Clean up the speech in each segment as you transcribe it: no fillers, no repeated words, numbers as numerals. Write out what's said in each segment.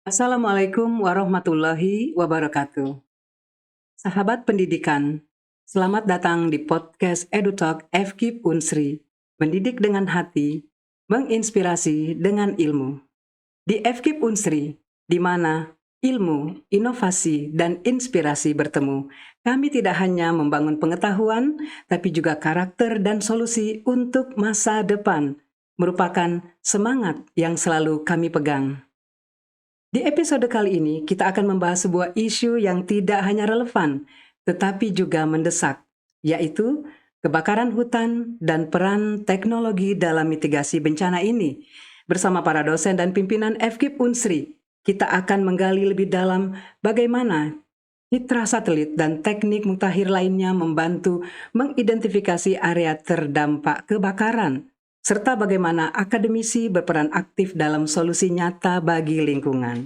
Assalamualaikum warahmatullahi wabarakatuh. Sahabat pendidikan, selamat datang di podcast EduTalk FKIP Unsri, mendidik dengan hati, menginspirasi dengan ilmu. Di FKIP Unsri, di mana ilmu, inovasi, dan inspirasi bertemu, kami tidak hanya membangun pengetahuan, tapi juga karakter dan solusi untuk masa depan, merupakan semangat yang selalu kami pegang. Di episode kali ini, kita akan membahas sebuah isu yang tidak hanya relevan, tetapi juga mendesak, yaitu kebakaran hutan dan peran teknologi dalam mitigasi bencana ini. Bersama para dosen dan pimpinan FKIP Unsri, kita akan menggali lebih dalam bagaimana citra satelit dan teknik mutakhir lainnya membantu mengidentifikasi area terdampak kebakaran, serta bagaimana akademisi berperan aktif dalam solusi nyata bagi lingkungan.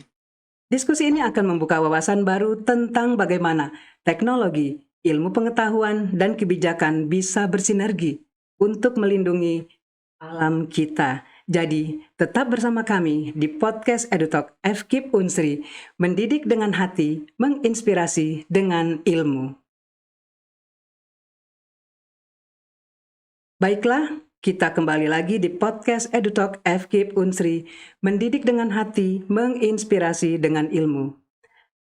Diskusi ini akan membuka wawasan baru tentang bagaimana teknologi, ilmu pengetahuan, dan kebijakan bisa bersinergi untuk melindungi alam kita. Jadi, tetap bersama kami di podcast EduTalk FKIP Unsri, mendidik dengan hati, menginspirasi dengan ilmu. Baiklah, kita kembali lagi di podcast EduTalk FKIP Unsri, mendidik dengan hati, menginspirasi dengan ilmu.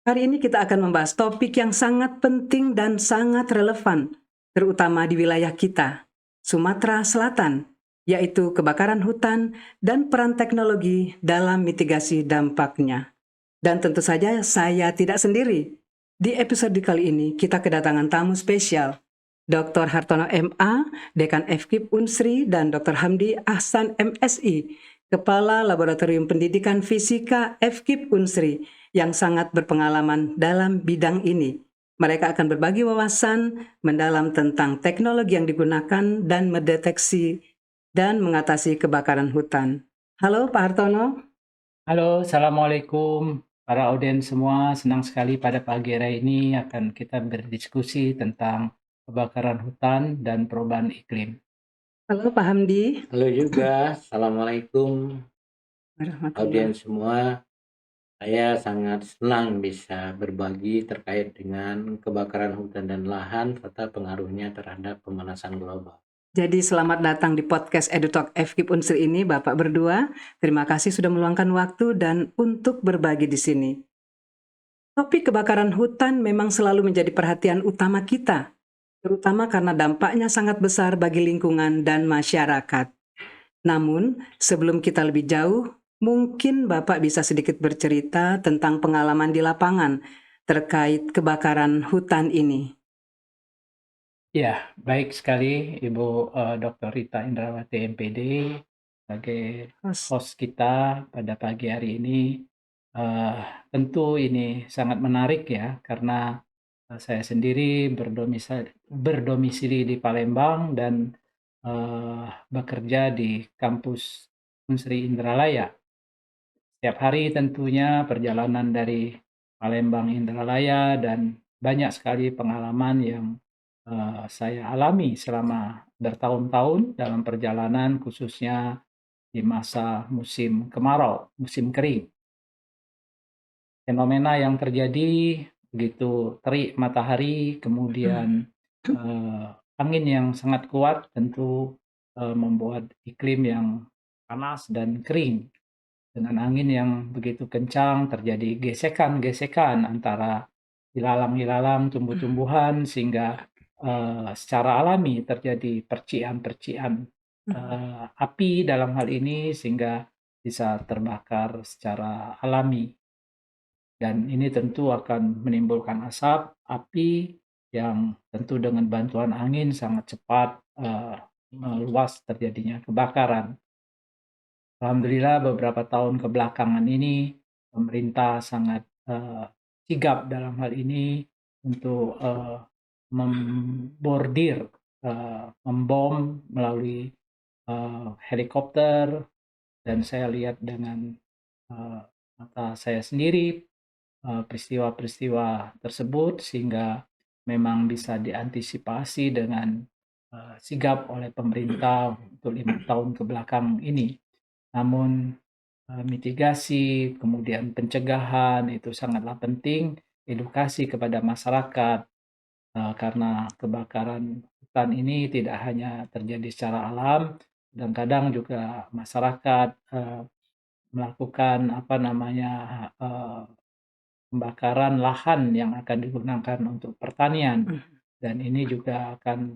Hari ini kita akan membahas topik yang sangat penting dan sangat relevan, terutama di wilayah kita, Sumatera Selatan, yaitu kebakaran hutan dan peran teknologi dalam mitigasi dampaknya. Dan tentu saja saya tidak sendiri. Di episode kali ini kita kedatangan tamu spesial, Dr. Hartono MA, Dekan FKIP Unsri, dan Dr. Hamdi Ahsan MSI, Kepala Laboratorium Pendidikan Fisika FKIP Unsri, yang sangat berpengalaman dalam bidang ini. Mereka akan berbagi wawasan mendalam tentang teknologi yang digunakan dan mendeteksi dan mengatasi kebakaran hutan. Halo Pak Hartono. Halo, Assalamualaikum para audiens semua. Senang sekali pada pagi hari ini akan kita berdiskusi tentang kebakaran hutan dan perubahan iklim. Halo Pak Hamdi. Halo juga, Assalamualaikum Warahmatullahi. audiens semua. Saya sangat senang bisa berbagi terkait dengan kebakaran hutan dan lahan serta pengaruhnya terhadap pemanasan global. Jadi selamat datang di podcast EduTalk FKIP Unsur ini Bapak berdua. Terima kasih sudah meluangkan waktu dan untuk berbagi di sini. Topik kebakaran hutan memang selalu menjadi perhatian utama kita, terutama karena dampaknya sangat besar bagi lingkungan dan masyarakat. Namun, sebelum kita lebih jauh, mungkin Bapak bisa sedikit bercerita tentang pengalaman di lapangan terkait kebakaran hutan ini. Ya, baik sekali Ibu Dr. Rita Indrawati MPD sebagai host kita pada pagi hari ini. Tentu ini sangat menarik ya, karena saya sendiri berdomisili di Palembang dan bekerja di kampus Unsri Indralaya. Setiap hari tentunya perjalanan dari Palembang Indralaya dan banyak sekali pengalaman yang saya alami selama bertahun-tahun dalam perjalanan, khususnya di masa musim kemarau, musim kering. Fenomena yang terjadi begitu terik matahari, kemudian angin yang sangat kuat tentu membuat iklim yang panas dan kering. Dengan angin yang begitu kencang, terjadi gesekan-gesekan antara ilalang-ilalang tumbuh-tumbuhan sehingga secara alami terjadi percikan-percikan api dalam hal ini sehingga bisa terbakar secara alami. Dan ini tentu akan menimbulkan asap, api yang tentu dengan bantuan angin sangat cepat meluas terjadinya kebakaran. Alhamdulillah beberapa tahun kebelakangan ini pemerintah sangat sigap dalam hal ini untuk membordir, membom melalui helikopter, dan saya lihat dengan mata saya sendiri peristiwa-peristiwa tersebut sehingga memang bisa diantisipasi dengan sigap oleh pemerintah untuk 5 tahun kebelakang ini. Namun mitigasi, kemudian pencegahan itu sangatlah penting, edukasi kepada masyarakat, karena kebakaran hutan ini tidak hanya terjadi secara alam, kadang-kadang juga masyarakat, melakukan pembakaran lahan yang akan digunakan untuk pertanian, Mhm. dan ini juga akan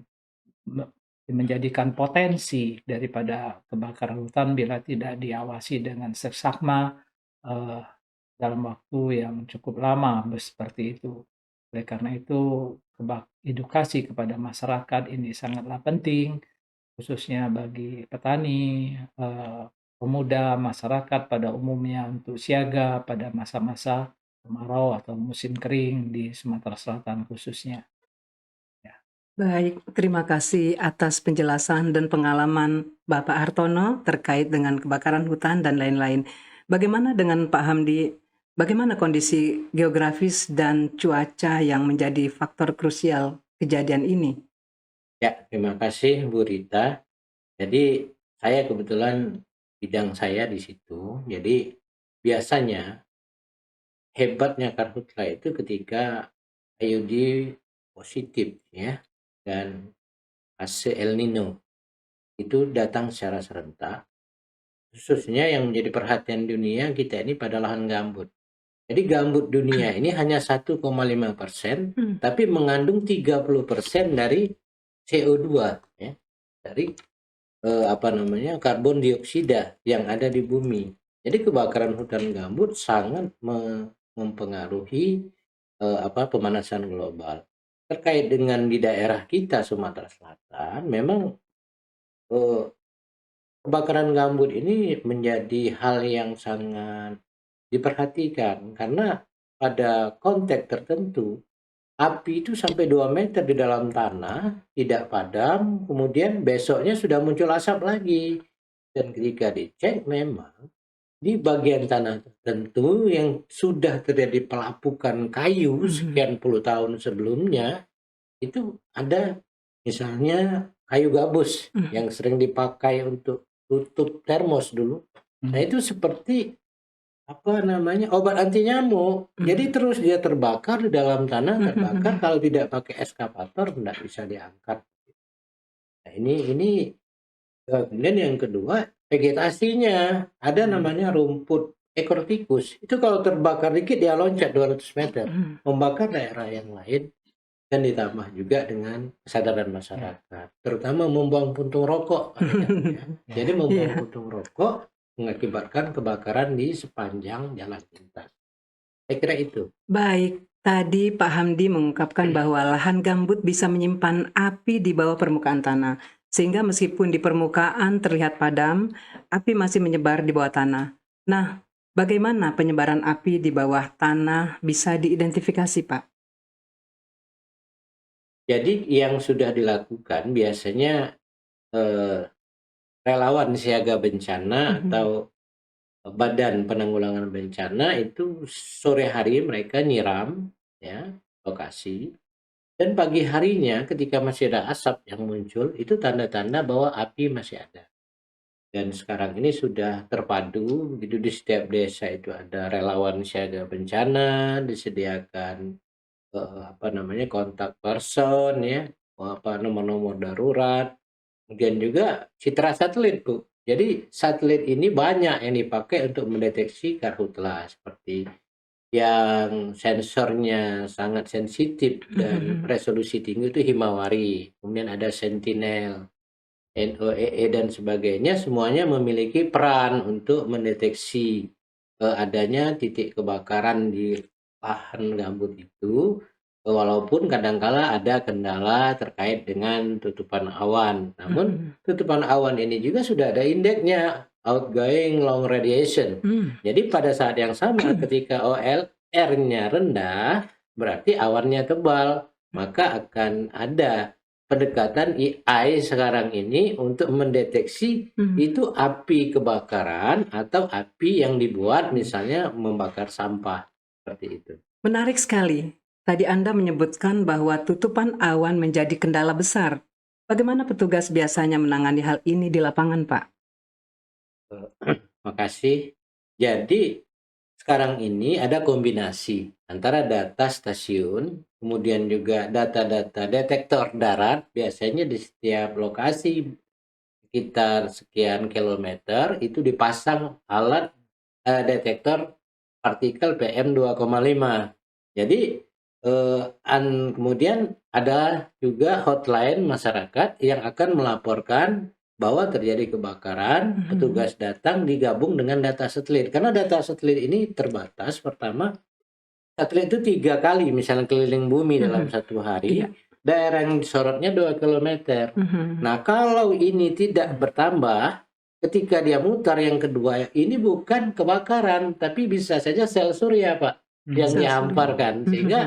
me menjadikan potensi daripada kebakaran hutan bila tidak diawasi dengan seksama, eee, dalam waktu yang cukup lama, seperti itu. Oleh karena itu, edukasi kepada masyarakat ini sangatlah penting, khususnya bagi petani, pemuda, masyarakat pada umumnya untuk siaga pada masa-masa kemarau atau musim kering di Sumatera Selatan khususnya. Ya. Baik, terima kasih atas penjelasan dan pengalaman Bapak Hartono terkait dengan kebakaran hutan dan lain-lain. Bagaimana dengan Pak Hamdi? Bagaimana kondisi geografis dan cuaca yang menjadi faktor krusial kejadian ini? Ya, terima kasih Bu Rita. Jadi saya kebetulan bidang saya di situ. Jadi biasanya hebatnya karhutla itu ketika IOD positif ya, dan fase El Nino itu datang secara serentak. Khususnya yang menjadi perhatian dunia kita ini pada lahan gambut. Jadi gambut dunia ini hanya 1,5%, Hmm. tapi mengandung 30% dari CO2 ya, dari karbon dioksida yang ada di bumi. Jadi kebakaran hutan gambut sangat mempengaruhi pemanasan global. Terkait dengan di daerah kita Sumatera Selatan, memang eh, kebakaran gambut ini menjadi hal yang sangat diperhatikan karena pada konteks tertentu api itu sampai 2 meter di dalam tanah, tidak padam, kemudian besoknya sudah muncul asap lagi. Dan ketika dicek memang di bagian tanah tertentu yang sudah terjadi pelapukan kayu Mhm. sekian puluh tahun sebelumnya, itu ada misalnya kayu gabus Mhm. yang sering dipakai untuk tutup termos dulu. Nah, Mhm. itu seperti obat anti nyamuk. Jadi Mhm. terus dia terbakar di dalam tanah, terbakar Mhm. kalau tidak pakai eskavator tidak bisa diangkat. Nah, ini kemudian yang kedua vegetasinya. Ada Mhm. namanya rumput ekor tikus. Itu kalau terbakar dikit dia loncat 200 meter, Mhm. membakar daerah yang lain dan ditambah juga dengan kesadaran Ya, masyarakat, terutama membuang puntung rokok katanya ya. Jadi ya. membuang Iya. puntung rokok mengakibatkan kebakaran di sepanjang jalan lintas. Saya kira itu. Baik, tadi Pak Hamdi mengungkapkan bahwa lahan gambut bisa menyimpan api di bawah permukaan tanah, sehingga meskipun di permukaan terlihat padam, api masih menyebar di bawah tanah. Nah, bagaimana penyebaran api di bawah tanah bisa diidentifikasi, Pak? Jadi yang sudah dilakukan biasanya eh, relawan siaga bencana Mhm. atau Badan Penanggulangan Bencana itu sore hari mereka nyiram ya lokasi, dan pagi harinya ketika masih ada asap yang muncul itu tanda-tanda bahwa api masih ada. Dan sekarang ini sudah terpadu gitu, di setiap desa itu ada relawan siaga bencana, disediakan kontak person ya, nomor-nomor darurat. Kemudian juga citra satelit, Bu. Jadi satelit ini banyak yang dipakai untuk mendeteksi karhutla, seperti yang sensornya sangat sensitif dan Mhm. resolusi tinggi itu Himawari. Kemudian ada Sentinel, NOEE dan sebagainya, semuanya memiliki peran untuk mendeteksi adanya titik kebakaran di lahan gambut itu, walaupun kadangkala ada kendala terkait dengan tutupan awan. Namun Mhm. tutupan awan ini juga sudah ada indeksnya, outgoing long radiation. Mhm. Jadi pada saat yang sama ketika OLR-nya rendah, berarti awannya tebal, maka akan ada pendekatan AI sekarang ini untuk mendeteksi Mhm. itu api kebakaran atau api yang dibuat misalnya membakar sampah, seperti itu. Menarik sekali. Tadi Anda menyebutkan bahwa tutupan awan menjadi kendala besar. Bagaimana petugas biasanya menangani hal ini di lapangan, Pak? Makasih. Jadi sekarang ini ada kombinasi antara data stasiun, kemudian juga data-data detektor darat, biasanya di setiap lokasi sekitar sekian kilometer itu dipasang alat detektor partikel PM2,5. Jadi kemudian ada juga hotline masyarakat yang akan melaporkan bahwa terjadi kebakaran, petugas datang digabung dengan data satelit. Karena data satelit ini terbatas, pertama, satelit itu 3 kali misalnya keliling bumi dalam satu hari, Iya. daerah yang disorotnya 2 kilometer. Nah, kalau ini tidak bertambah, ketika dia mutar yang kedua, ini bukan kebakaran, tapi bisa saja sel surya, Pak, yang Sel surya. dihamparkan. Sehingga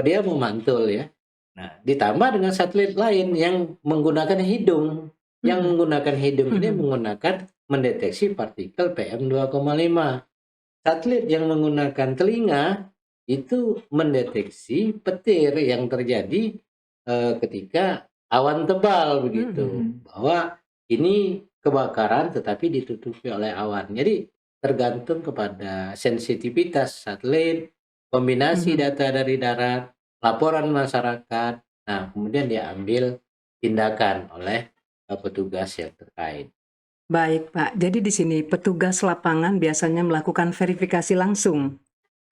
dia memantul ya. Nah, ditambah dengan satelit lain yang menggunakan hidung. Yang menggunakan hidung ini menggunakan mendeteksi partikel PM2,5. Satelit yang menggunakan telinga itu mendeteksi petir yang terjadi ketika awan tebal begitu. Bahwa ini kebakaran tetapi ditutupi oleh awan. Jadi tergantung kepada sensitivitas satelit, kombinasi data dari darat, laporan masyarakat. Nah, kemudian diambil tindakan oleh petugas yang terkait. Baik, Pak. Jadi di sini petugas lapangan biasanya melakukan verifikasi langsung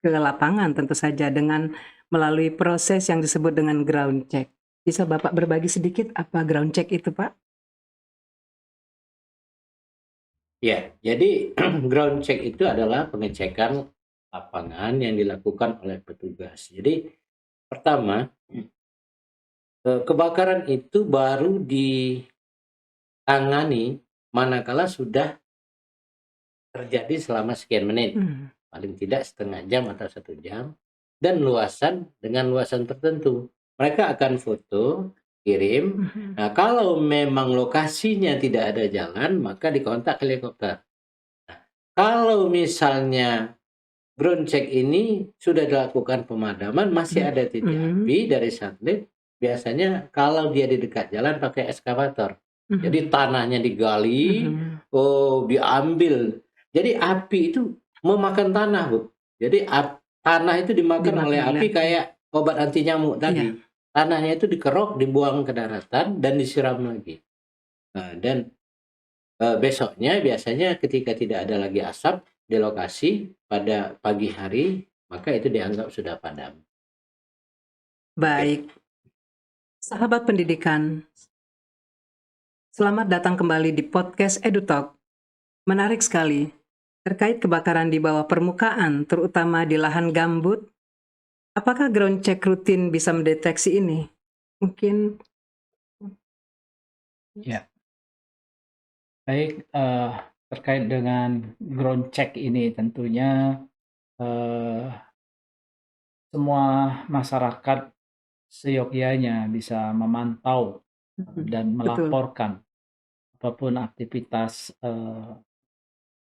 ke lapangan tentu saja dengan melalui proses yang disebut dengan ground check. Bisa Bapak berbagi sedikit apa ground check itu, Pak? Ya, jadi ground check itu adalah pengecekan lapangan yang dilakukan oleh petugas. Jadi pertama, kebakaran itu baru ditangani manakala sudah terjadi selama sekian menit, paling tidak setengah jam atau 1 jam, dan dengan luasan tertentu. Mereka akan foto, kirim. Nah, kalau memang lokasinya tidak ada jalan, maka dikontak helikopter. Nah, kalau misalnya ground check ini sudah dilakukan pemadaman, masih ada titik api dari satelit, biasanya kalau dia di dekat jalan pakai eskavator. Jadi tanahnya digali, diambil. Jadi api itu memakan tanah, Bu. Jadi tanah itu dimakan oleh api kayak obat anti nyamuk tadi. Tanahnya itu dikerok, dibuang ke daratan dan disiram lagi. Nah, dan besoknya biasanya ketika tidak ada lagi asap di lokasi pada pagi hari, maka itu dianggap sudah padam. Baik. Sahabat pendidikan, selamat datang kembali di podcast EduTalk. Menarik sekali. Terkait kebakaran di bawah permukaan, terutama di lahan gambut, apakah ground check rutin bisa mendeteksi ini? Mungkin. Ya. Baik, terkait dengan ground check ini tentunya semua masyarakat seyogyanya bisa memantau dan melaporkan apapun aktivitas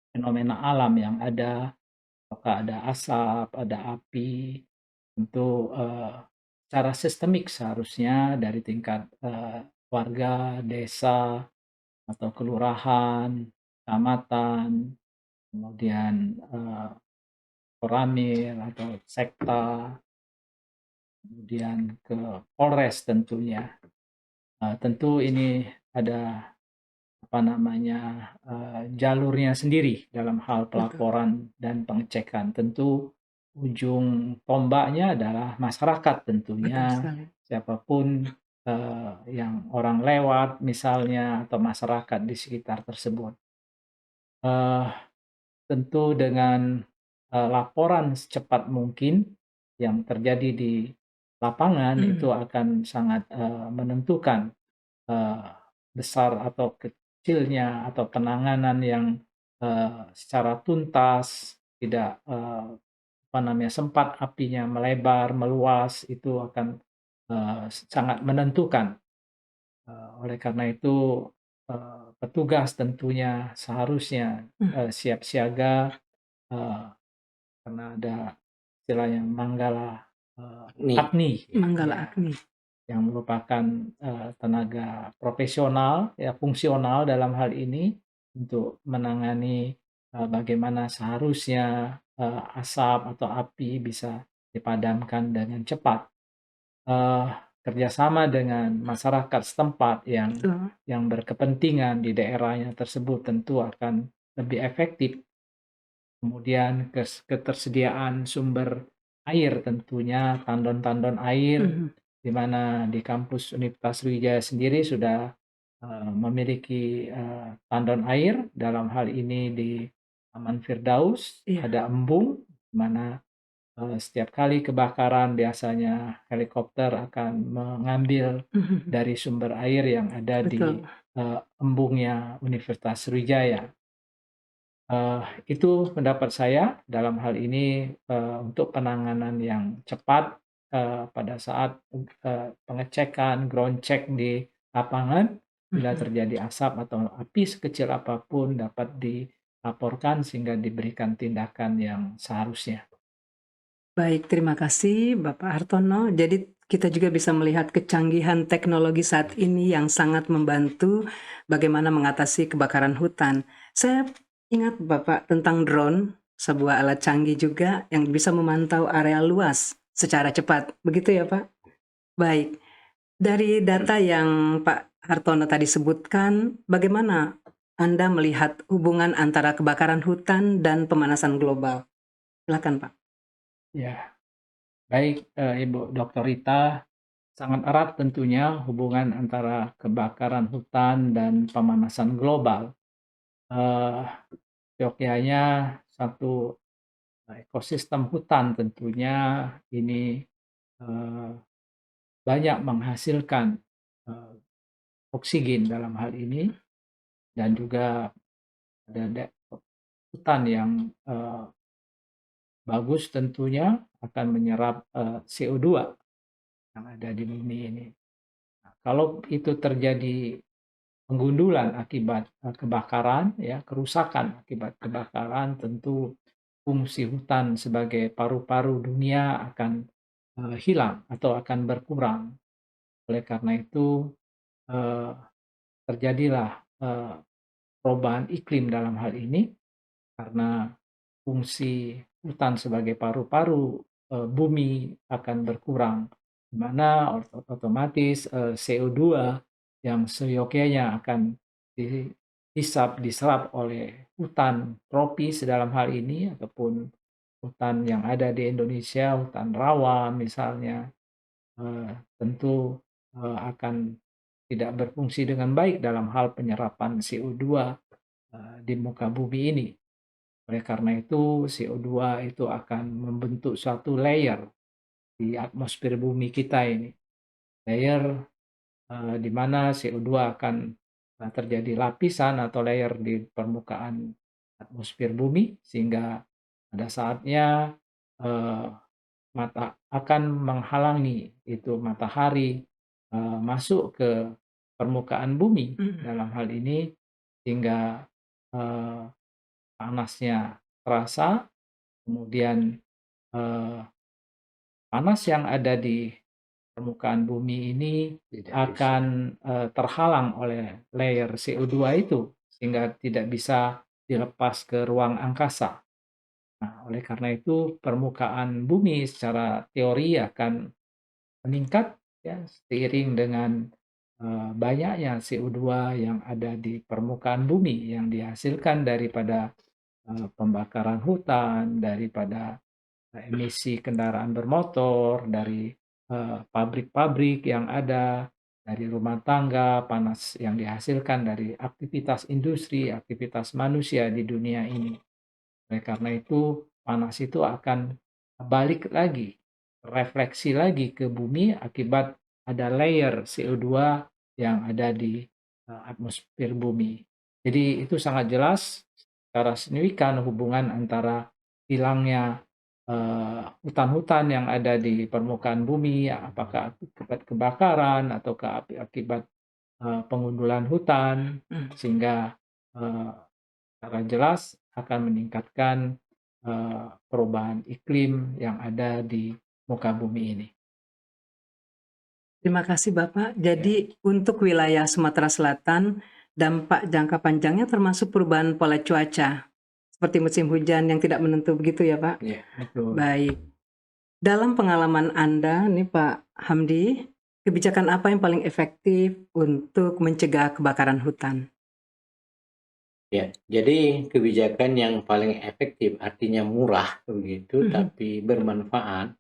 fenomena alam yang ada, apakah ada asap, ada api, tentu secara sistemik seharusnya dari tingkat warga, desa, atau kelurahan, kecamatan, kemudian koramil atau sekta, kemudian ke Polres tentunya. Tentu ini ada jalurnya sendiri dalam hal pelaporan dan pengecekan. Tentu ujung tombaknya adalah masyarakat tentunya, siapapun yang orang lewat misalnya atau masyarakat di sekitar tersebut. Tentu dengan laporan secepat mungkin yang terjadi di lapangan itu akan sangat menentukan besar atau kecilnya atau penanganan yang secara tuntas, tidak sempat apinya melebar, meluas, itu akan sangat menentukan. Oleh karena itu petugas tentunya seharusnya siap siaga karena ada istilahnya Manggala Agni, Manggala Agni, yang merupakan tenaga profesional, ya fungsional dalam hal ini untuk menangani bagaimana seharusnya asap atau api bisa dipadamkan dengan cepat. Eh, Kerjasama dengan masyarakat setempat Betul. yang berkepentingan di daerahnya tersebut tentu akan lebih efektif. Kemudian ketersediaan sumber air tentunya, tandon-tandon air, Mhm. di mana di kampus Universitas Sriwijaya sendiri sudah memiliki tandon air, dalam hal ini di Taman Firdaus, Iya. ada embung, di mana setiap kali kebakaran biasanya helikopter akan mengambil Mhm. dari sumber air yang ada di Betul. embungnya Universitas Sriwijaya. Itu pendapat saya dalam hal ini, untuk penanganan yang cepat, pada saat, pengecekan, ground check di lapangan, bila Mhm. terjadi asap atau api sekecil apapun dapat dilaporkan sehingga diberikan tindakan yang seharusnya. Baik, terima kasih Bapak Hartono. Jadi kita juga bisa melihat kecanggihan teknologi saat ini yang sangat membantu bagaimana mengatasi kebakaran hutan. Saya ingat Bapak tentang drone, sebuah alat canggih juga yang bisa memantau area luas secara cepat. Begitu ya Pak? Baik, dari data yang Pak Hartono tadi sebutkan, bagaimana Anda melihat hubungan antara kebakaran hutan dan pemanasan global? Silakan Pak. Ya, baik, Ibu Dr. Rita, sangat erat tentunya hubungan antara kebakaran hutan dan pemanasan global. Eee, Seyogyanya satu ekosistem hutan tentunya ini, eee, banyak menghasilkan, eee, oksigen dalam hal ini, dan juga ada hutan yang, bagus tentunya akan menyerap, CO2 yang ada di bumi ini. Nah, kalau itu terjadi penggundulan akibat, kebakaran ya, kerusakan akibat kebakaran, tentu fungsi hutan sebagai paru-paru dunia akan, hilang atau akan berkurang. Oleh karena itu, eee, terjadilah, perubahan iklim dalam hal ini, karena fungsi hutan sebagai paru-paru, bumi akan berkurang, di mana otomatis, CO2 yang seyogyanya akan diserap oleh hutan tropis dalam hal ini, ataupun hutan yang ada di Indonesia, hutan rawa misalnya, tentu, akan tidak berfungsi dengan baik dalam hal penyerapan CO2, di muka bumi ini. Oleh karena itu, CO2 itu akan membentuk suatu layer di atmosfer bumi kita ini. Layer, di mana CO2 akan, terjadi lapisan atau layer di permukaan atmosfer bumi, sehingga pada saatnya, eee, akan menghalangi itu matahari, masuk ke permukaan bumi Mhm. dalam hal ini, sehingga, eee, panasnya terasa, kemudian, eee, panas yang ada di permukaan bumi ini Tidak bisa. akan, terhalang oleh layer CO2 itu, sehingga tidak bisa dilepas ke ruang angkasa. Nah, oleh karena itu permukaan bumi secara teori akan meningkat ya, seiring dengan, banyaknya CO2 yang ada di permukaan bumi yang dihasilkan daripada, pembakaran hutan, daripada emisi kendaraan bermotor, dari, pabrik-pabrik yang ada, dari rumah tangga, panas yang dihasilkan dari aktivitas industri, aktivitas manusia di dunia ini. Oleh karena itu, panas itu akan balik lagi, refleksi lagi ke bumi akibat ada layer CO2 yang ada di, atmosfer bumi. Jadi itu sangat jelas secara signifikan hubungan antara hilangnya, hutan-hutan yang ada di permukaan bumi, apakah akibat kebakaran ataukah akibat, pengundulan hutan, Mhm. sehingga, secara jelas akan meningkatkan, perubahan iklim yang ada di muka bumi ini. Terima kasih Bapak. Ya, Jadi untuk wilayah Sumatera Selatan, dampak jangka panjangnya termasuk perubahan pola cuaca. seperti musim hujan yang tidak menentu begitu ya Pak? Ya. Betul. Baik. Dalam pengalaman Anda nih Pak Hamdi, kebijakan apa yang paling efektif untuk mencegah kebakaran hutan? Ya, jadi kebijakan yang paling efektif artinya murah begitu, tapi bermanfaat,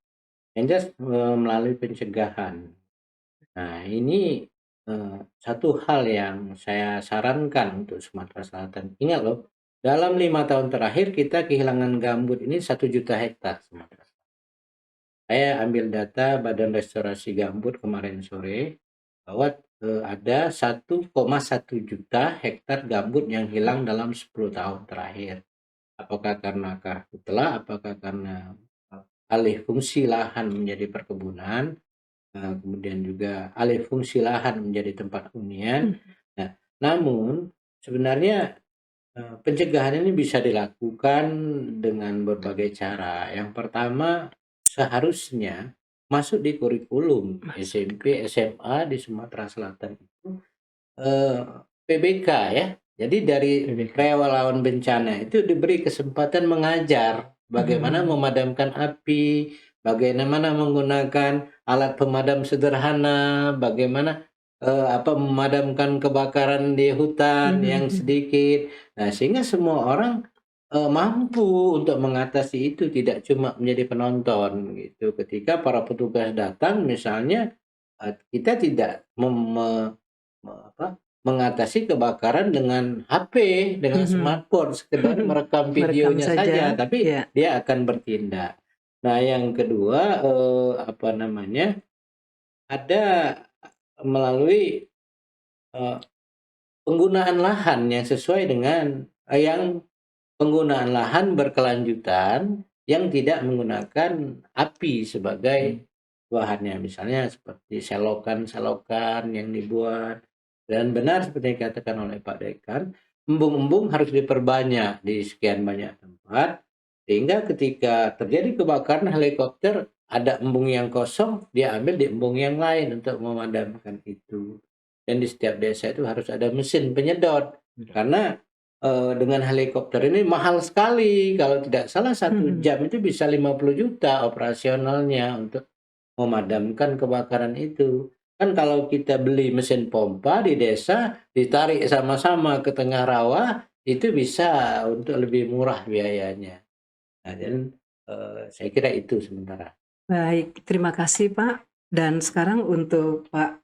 yang jelas melalui pencegahan. Nah, ini satu hal yang saya sarankan untuk Sumatera Selatan. Ingat loh, dalam 5 tahun terakhir kita kehilangan gambut ini 1 juta hektar Sumatera Selatan. Saya ambil data Badan Restorasi Gambut kemarin sore bahwa ada 1,1 juta hektar gambut yang hilang dalam 10 tahun terakhir. Apakah karena karhutla, apakah karena alih fungsi lahan menjadi perkebunan, kemudian juga alih fungsi lahan menjadi tempat hunian. Nah, namun sebenarnya pencegahan ini bisa dilakukan dengan berbagai cara. Yang pertama, seharusnya masuk di kurikulum SMP, SMA di Sumatera Selatan itu PBK ya. Jadi dari PBK. relawan bencana itu diberi kesempatan mengajar bagaimana memadamkan api, bagaimana menggunakan alat pemadam sederhana, bagaimana memadamkan kebakaran di hutan yang sedikit. Nah, sehingga semua orang mampu untuk mengatasi itu, tidak cuma menjadi penonton gitu. Ketika para petugas datang misalnya, kita tidak mengatasi kebakaran dengan HP, dengan smartphone, sekedar merekam Merekam videonya saja, saja, tapi ya. dia akan bertindak. Nah, yang kedua, ada melalui penggunaan lahan yang sesuai dengan yang penggunaan lahan berkelanjutan yang tidak menggunakan api sebagai bahannya. Misalnya seperti selokan-selokan yang dibuat. Dan benar seperti yang dikatakan oleh Pak Dekan, embung-embung harus diperbanyak di sekian banyak tempat, sehingga ketika terjadi kebakaran helikopter, ada embung yang kosong, dia ambil di embung yang lain untuk memadamkan itu. Dan di setiap desa itu harus ada mesin penyedot, karena dengan helikopter ini mahal sekali. Kalau tidak salah 1 jam itu bisa 50 juta operasionalnya untuk memadamkan kebakaran itu. Kan kalau kita beli mesin pompa di desa, ditarik sama-sama ke tengah rawa, itu bisa untuk lebih murah biayanya. Nah, dan saya kira itu sementara. Baik, terima kasih Pak. Dan sekarang untuk Pak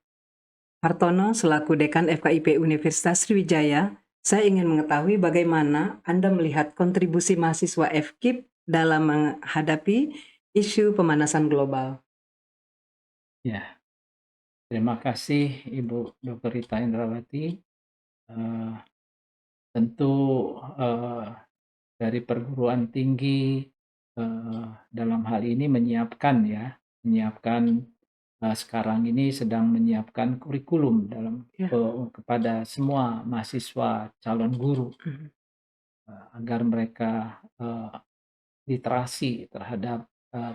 Hartono selaku Dekan FKIP Universitas Sriwijaya, saya ingin mengetahui bagaimana Anda melihat kontribusi mahasiswa FKIP dalam menghadapi isu pemanasan global. Ya, terima kasih Ibu Dr. Rita Indrawati. Eh, tentu dari perguruan tinggi dalam hal ini menyiapkan sekarang ini sedang menyiapkan kurikulum Ya. kepada semua mahasiswa calon guru agar mereka literasi terhadap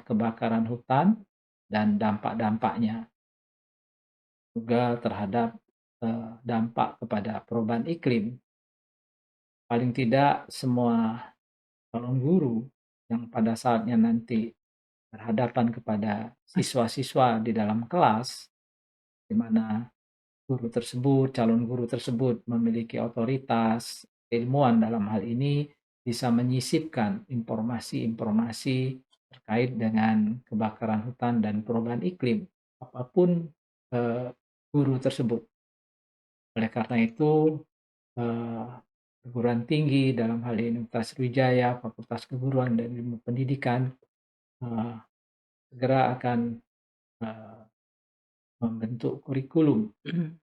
kebakaran hutan dan dampak-dampaknya, juga terhadap dampak kepada perubahan iklim. Paling tidak semua calon guru yang pada saatnya nanti berhadapan kepada siswa-siswa di dalam kelas, di mana calon guru tersebut memiliki otoritas, ilmuwan dalam hal ini, bisa menyisipkan informasi-informasi terkait dengan kebakaran hutan dan perubahan iklim, apapun guru tersebut. Oleh karena itu, perguruan tinggi dalam hal ini Universitas Sriwijaya, Fakultas Keguruan dan Ilmu Pendidikan segera akan membentuk kurikulum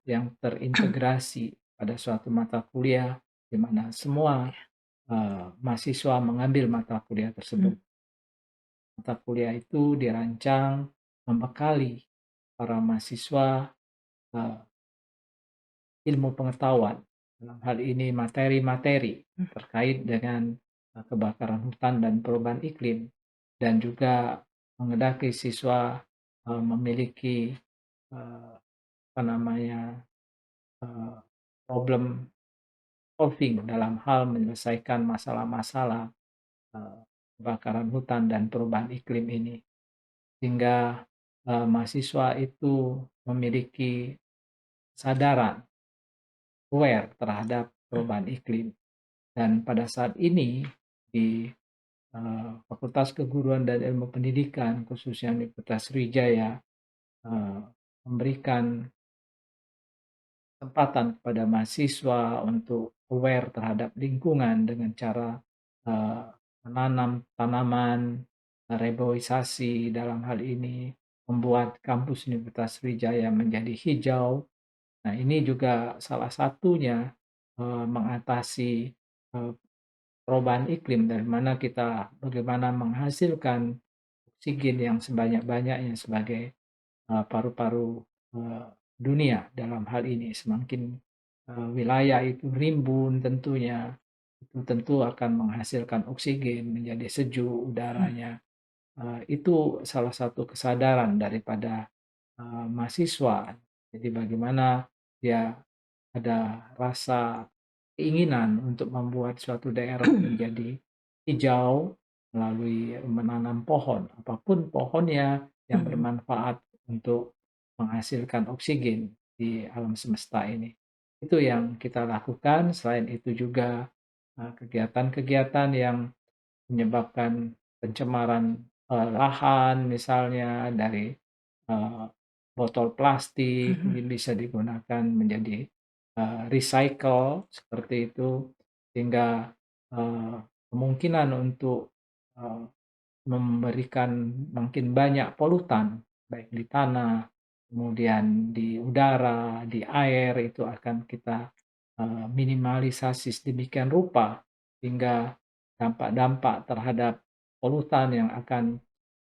yang terintegrasi pada suatu mata kuliah di mana semua mahasiswa mengambil mata kuliah tersebut. Mata kuliah itu dirancang membekali para mahasiswa ilmu pengetahuan, dalam hal ini materi-materi terkait dengan kebakaran hutan dan perubahan iklim, dan juga mengendaki siswa memiliki problem solving dalam hal menyelesaikan masalah-masalah eh, kebakaran hutan dan perubahan iklim ini. Sehingga mahasiswa itu memiliki kesadaran, aware terhadap perubahan iklim. Dan pada saat ini di Fakultas Keguruan dan Ilmu Pendidikan, khususnya Universitas Sriwijaya, eh, memberikan kesempatan kepada mahasiswa untuk aware terhadap lingkungan dengan cara eh, menanam tanaman, reboisasi dalam hal ini, membuat kampus Universitas Sriwijaya menjadi hijau. Nah, ini juga salah satunya mengatasi eh, perubahan iklim, dari mana kita bagaimana menghasilkan oksigen yang sebanyak-banyaknya sebagai paru-paru dunia dalam hal ini. Semakin wilayah itu rimbun tentunya, itu tentu akan menghasilkan oksigen, menjadi sejuk udaranya. Itu salah satu kesadaran daripada mahasiswa. Jadi bagaimana dia ada rasa keinginan untuk membuat suatu daerah menjadi hijau melalui menanam pohon, apapun pohonnya yang bermanfaat untuk menghasilkan oksigen di alam semesta ini. Itu yang kita lakukan. Selain itu juga kegiatan-kegiatan yang menyebabkan pencemaran lahan, misalnya dari eh, botol plastik bisa digunakan menjadi recycle seperti itu, sehingga kemungkinan untuk eh, memberikan makin banyak polutan baik di tanah, kemudian di udara, di air itu akan kita minimalisasi sedemikian rupa hingga dampak-dampak terhadap polutan yang akan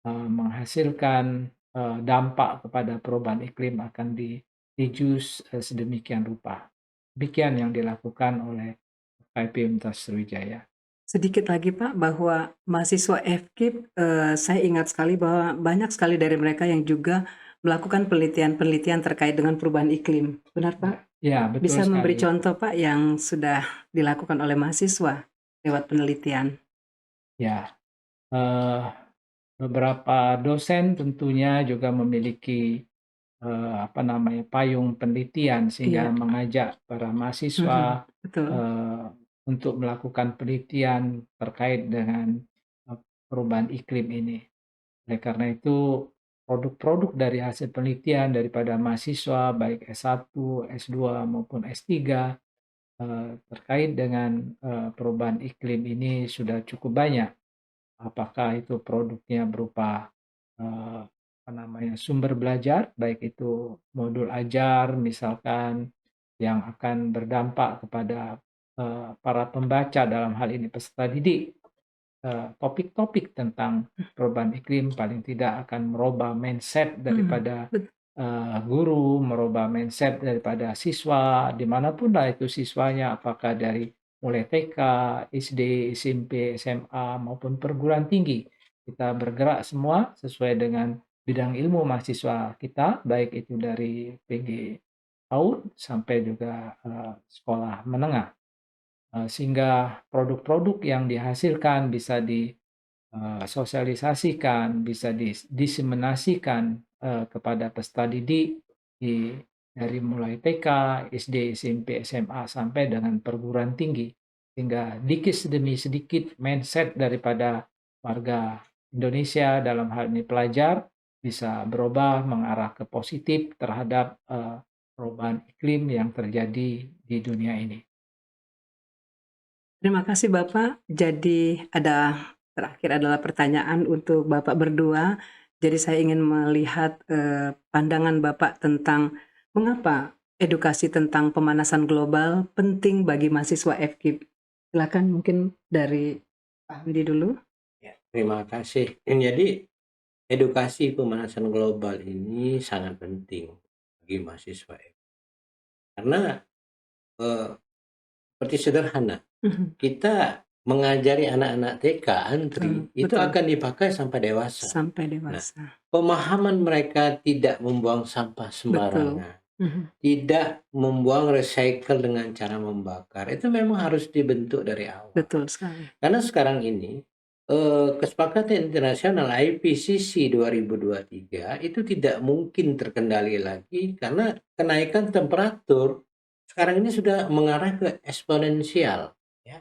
menghasilkan dampak kepada perubahan iklim akan di-reduce sedemikian rupa. Demikian yang dilakukan oleh FKIP Universitas Sriwijaya. Sedikit lagi Pak, bahwa mahasiswa FKIP, saya ingat sekali bahwa banyak sekali dari mereka yang juga melakukan penelitian-penelitian terkait dengan perubahan iklim. Benar Pak? Ya, betul Bisa memberi sekali. contoh Pak yang sudah dilakukan oleh mahasiswa lewat penelitian? Ya, eh, beberapa dosen tentunya juga memiliki payung penelitian sehingga Iya. mengajak para mahasiswa Betul. untuk melakukan penelitian terkait dengan perubahan iklim ini. Oleh karena itu, produk-produk dari hasil penelitian daripada mahasiswa baik S1, S2 maupun S3 terkait dengan perubahan iklim ini sudah cukup banyak. Apakah itu produknya berupa sumber belajar, baik itu modul ajar misalkan yang akan berdampak kepada para pembaca, dalam hal ini peserta didik, topik-topik tentang perubahan iklim paling tidak akan merubah mindset daripada guru, merubah mindset daripada siswa, dimanapun lah itu siswanya, apakah dari mulai TK, SD, SMP, SMA, maupun perguruan tinggi. Kita bergerak semua sesuai dengan bidang ilmu mahasiswa kita, baik itu dari PG PAUD sampai juga sekolah menengah. Sehingga produk-produk yang dihasilkan bisa disosialisasikan, bisa diseminasikan kepada peserta didik dari mulai TK, SD, SMP, SMA sampai dengan perguruan tinggi, sehingga dikit demi sedikit mindset daripada warga Indonesia dalam hal ini pelajar bisa berubah mengarah ke positif terhadap perubahan iklim yang terjadi di dunia ini. Terima kasih Bapak. Jadi terakhir adalah pertanyaan untuk Bapak berdua. Jadi saya ingin melihat pandangan Bapak tentang mengapa edukasi tentang pemanasan global penting bagi mahasiswa FKIP. Silakan mungkin dari Pak Hamdi dulu. Ya, terima kasih. Jadi edukasi pemanasan global ini sangat penting bagi mahasiswa karena seperti sederhana, kita mengajari anak-anak TK, antri, itu Betul. akan dipakai sampai dewasa. Sampai dewasa. Pemahaman mereka tidak membuang sampah sembarangan. Mhm. tidak membuang recycle dengan cara membakar. Itu memang harus dibentuk dari awal. Betul sekali. Karena sekarang ini kesepakatan internasional IPCC 2023 itu tidak mungkin terkendali lagi karena kenaikan temperatur sekarang ini sudah mengarah ke eksponensial, ya.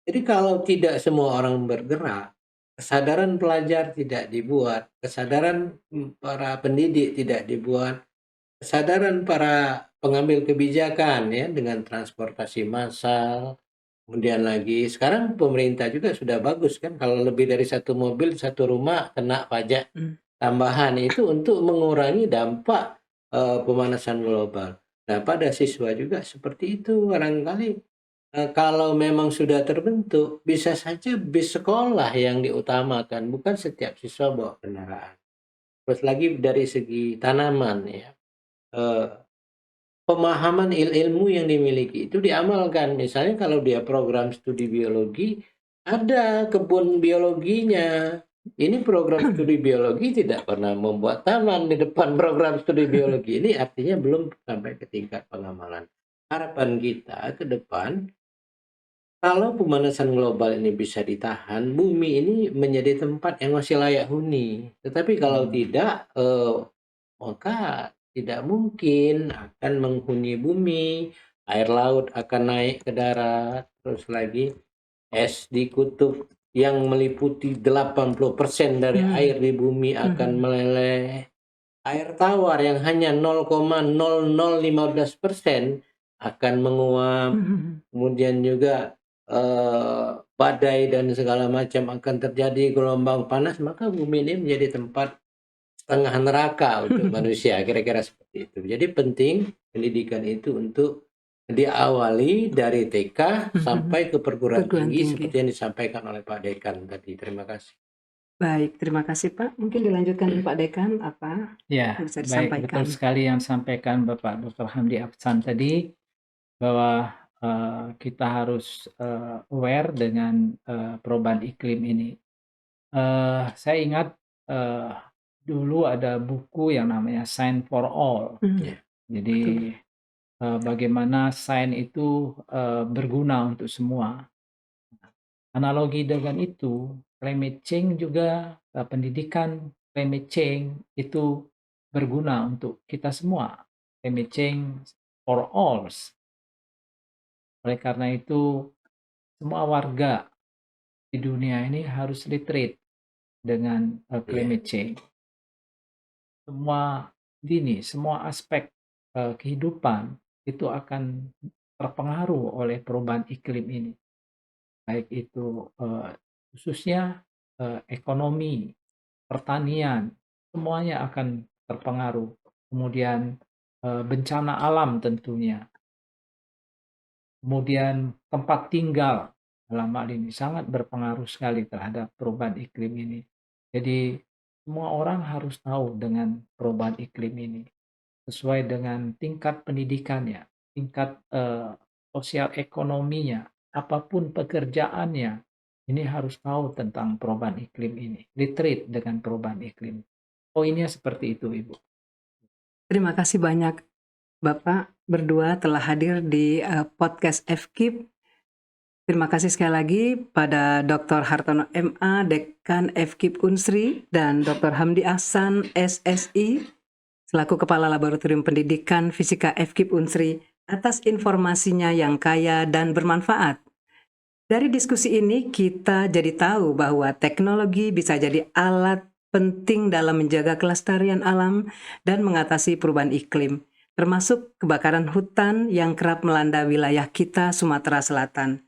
Jadi kalau tidak semua orang bergerak, kesadaran pelajar tidak dibuat, kesadaran para pendidik tidak dibuat, kesadaran para pengambil kebijakan ya dengan transportasi massal. Kemudian lagi sekarang pemerintah juga sudah bagus kan kalau lebih dari satu mobil satu rumah kena pajak Mmm. tambahan itu untuk mengurangi dampak pemanasan global. Nah, pada siswa juga seperti itu barangkali kalau memang sudah terbentuk bisa saja bis sekolah yang diutamakan bukan setiap siswa bawa kendaraan. Terus lagi dari segi tanaman ya. eh, Pemahaman ilmu yang dimiliki itu diamalkan. Misalnya kalau dia program studi biologi, ada kebun biologinya. Ini program studi biologi tidak pernah membuat taman di depan program studi biologi. Ini artinya belum sampai ke tingkat pengamalan. Harapan kita ke depan, kalau pemanasan global ini bisa ditahan, bumi ini menjadi tempat yang masih layak huni. Tetapi kalau tidak, maka tidak mungkin akan menghuni bumi, air laut akan naik ke darat, terus lagi es di kutub yang meliputi 80% dari air di bumi akan Mhm. meleleh. Air tawar yang hanya 0,0015% akan menguap. Mhm. Kemudian juga badai dan segala macam akan terjadi gelombang panas, maka bumi ini menjadi tempat setengah neraka untuk manusia, kira-kira seperti itu. Jadi penting pendidikan itu untuk diawali dari TK Mhm. sampai ke perguruan Perguruan tinggi tinggi. seperti yang disampaikan oleh Pak Dekan tadi. Terima kasih. Baik, terima kasih Pak. Mungkin dilanjutkan Pak Dekan, apa Ya, yang bisa baik, betul disampaikan? sekali yang disampaikan Bapak Dr. Hamdi Aksan tadi, bahwa kita harus aware dengan perubahan iklim ini. Saya ingat eh, dulu ada buku yang namanya Science for All. Mmm. Ya. Jadi Betul. bagaimana sains itu berguna untuk semua. Analogi dengan itu, climate change juga, pendidikan climate change itu berguna untuk kita semua. Climate change for all. Oleh karena itu, semua warga di dunia ini harus literate dengan Iya. climate change. Semua aspek kehidupan itu akan terpengaruh oleh perubahan iklim ini. Baik itu khususnya ekonomi, pertanian, semuanya akan terpengaruh. Kemudian bencana alam tentunya. Kemudian tempat tinggal dalam hal ini sangat berpengaruh sekali terhadap perubahan iklim ini. Jadi semua orang harus tahu dengan perubahan iklim ini sesuai dengan tingkat pendidikannya, tingkat sosial ekonominya, apapun pekerjaannya. Ini harus tahu tentang perubahan iklim ini, literate dengan perubahan iklim. Poinnya seperti itu, Ibu. Terima kasih banyak Bapak berdua telah hadir di podcast FKIP. Terima kasih sekali lagi pada Dr. Hartono MA, Dekan FKIP Unsri, dan Dr. Hamdi Ahsan, SSI, selaku Kepala Laboratorium Pendidikan Fisika FKIP Unsri, atas informasinya yang kaya dan bermanfaat. Dari diskusi ini kita jadi tahu bahwa teknologi bisa jadi alat penting dalam menjaga kelestarian alam dan mengatasi perubahan iklim, termasuk kebakaran hutan yang kerap melanda wilayah kita Sumatera Selatan.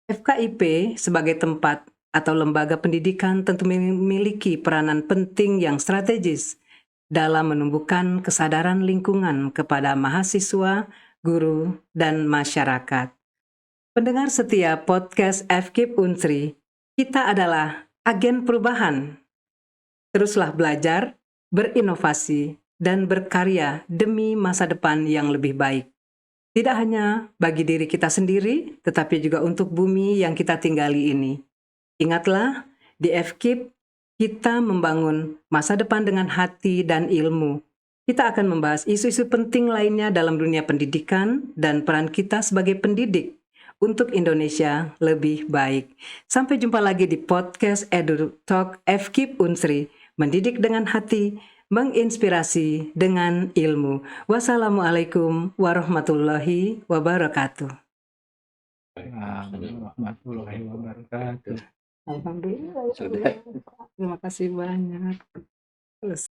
FKIP sebagai tempat atau lembaga pendidikan tentu memiliki peranan penting yang strategis dalam menumbuhkan kesadaran lingkungan kepada mahasiswa, guru, dan masyarakat. Pendengar setia podcast FKIP Unsri, kita adalah agen perubahan. Teruslah belajar, berinovasi, dan berkarya demi masa depan yang lebih baik. Tidak hanya bagi diri kita sendiri, tetapi juga untuk bumi yang kita tinggali ini. Ingatlah, di FKIP kita membangun masa depan dengan hati dan ilmu. Kita akan membahas isu-isu penting lainnya dalam dunia pendidikan dan peran kita sebagai pendidik untuk Indonesia lebih baik. Sampai jumpa lagi di podcast Edu Talk FKIP Unsri, mendidik dengan hati, menginspirasi dengan ilmu. Wassalamualaikum warahmatullahi wabarakatuh. Warahmatullahi wabarakatuh. Alhamdulillah. Sudah. Terima kasih banyak.